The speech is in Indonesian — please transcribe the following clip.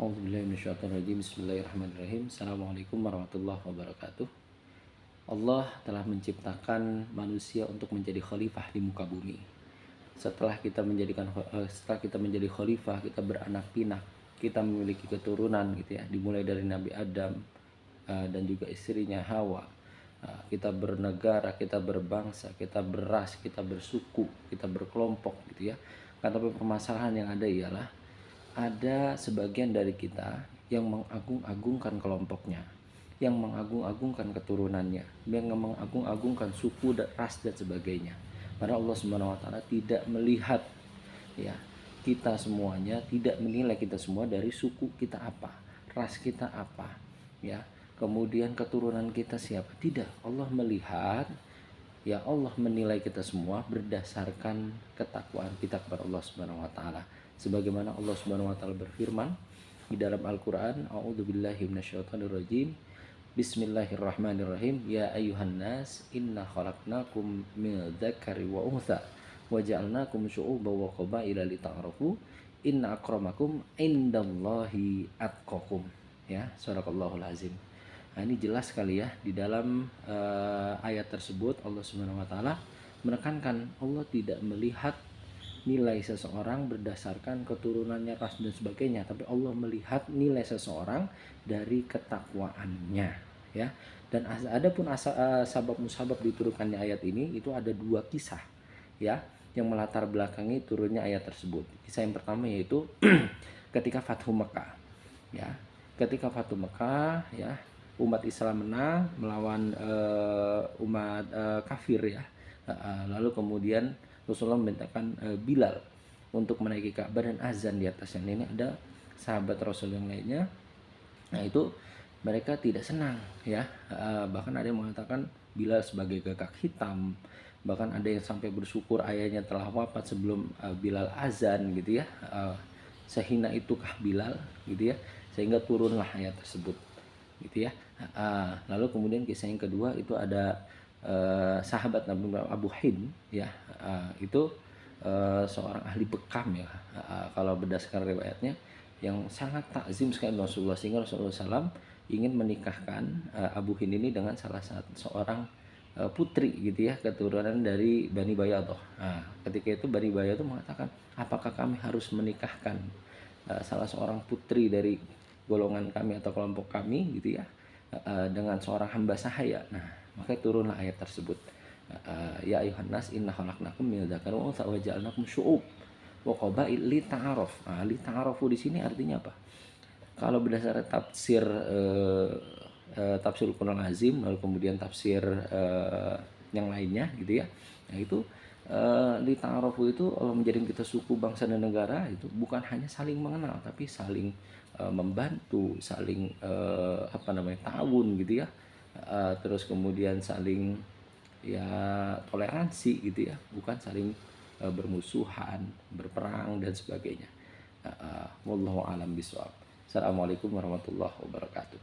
Bismillahirrahmanirrahim. Assalamualaikum warahmatullahi wabarakatuh. Allah telah menciptakan manusia untuk menjadi khalifah di muka bumi. Setelah kita menjadi khalifah, kita beranak pinak, kita memiliki keturunan gitu ya, dimulai dari Nabi Adam dan juga istrinya Hawa. Kita bernegara, kita berbangsa, kita beras, kita bersuku, kita berkelompok gitu ya. Kan tapi permasalahan yang ada ialah ada sebagian dari kita yang mengagung-agungkan kelompoknya, yang mengagung-agungkan keturunannya, yang mengagung-agungkan suku dan ras dan sebagainya. Padahal Allah Subhanahu wa taala tidak melihat ya kita semuanya, tidak menilai kita semua dari suku kita apa, ras kita apa, ya. Kemudian keturunan kita siapa? Tidak. Allah melihat ya, Allah menilai kita semua berdasarkan ketakwaan kita kepada Allah Subhanahu wa taala. Sebagaimana Allah Subhanahu wa taala berfirman di dalam Al-Qur'an, A'udzubillahi minasyaitonirrajim. Bismillahirrahmanirrahim. Ya ayyuhan nas, inna khalaqnakum min dzakari wa untha wa ja'alnakum syu'uban wa qabaila lita'arafu. Inna akramakum indallahi atqakum. Ya, sadaqallahul azim. Nah, ini jelas sekali ya di dalam ayat tersebut Allah Subhanahu wa taala menekankan Allah tidak melihat nilai seseorang berdasarkan keturunannya, ras dan sebagainya, tapi Allah melihat nilai seseorang dari ketakwaannya ya. Dan adapun sabab musabab diturunkannya ayat ini itu ada dua kisah ya yang melatar belakangi turunnya ayat tersebut. Kisah yang pertama yaitu ketika Fathu Mekah ya. Ketika Fathu Mekah ya, umat Islam menang melawan umat kafir ya. Lalu kemudian Rasulullah memerintahkan Bilal untuk menaiki Ka'bah dan azan di atasnya. Ini ada sahabat Rasul yang lainnya. Nah, itu mereka tidak senang ya. Bahkan ada yang mengatakan Bilal sebagai gagak hitam. Bahkan ada yang sampai bersyukur ayahnya telah wafat sebelum Bilal azan gitu ya. Sehina itukah Bilal gitu ya. Sehingga turunlah ayat tersebut gitu ya. Lalu kemudian kisah yang kedua itu ada sahabat Nabi Abu Hind ya, itu seorang ahli bekam ya, kalau berdasarkan riwayatnya yang sangat takzim sekali Rasulullah, sehingga Rasulullah SAW ingin menikahkan Abu Hind ini dengan salah satu seorang putri gitu ya, keturunan dari Bani Bayadoh. Ketika itu Bani Bayadoh mengatakan, apakah kami harus menikahkan salah seorang putri dari golongan kami atau kelompok kami gitu ya dengan seorang hamba sahaya. Nah, maka turunlah ayat tersebut. Ya ayuhan nas, inna khalaqnakum min dzakarin wa untha wa ja'alnakum syu'ub wa qabail li ta'aruf. Li ta'arufu di sini artinya apa? Kalau berdasarkan tafsir tafsir Qur'an Azim, lalu kemudian tafsir yang lainnya gitu ya. Nah, itu li ta'arufu itu Allah menjadikan kita suku, bangsa dan negara itu bukan hanya saling mengenal, tapi saling membantu, saling ta'awun gitu ya. Terus kemudian saling ya toleransi gitu ya, bukan saling bermusuhan, berperang dan sebagainya. Wallahu alam bishawab. Assalamualaikum warahmatullahi wabarakatuh.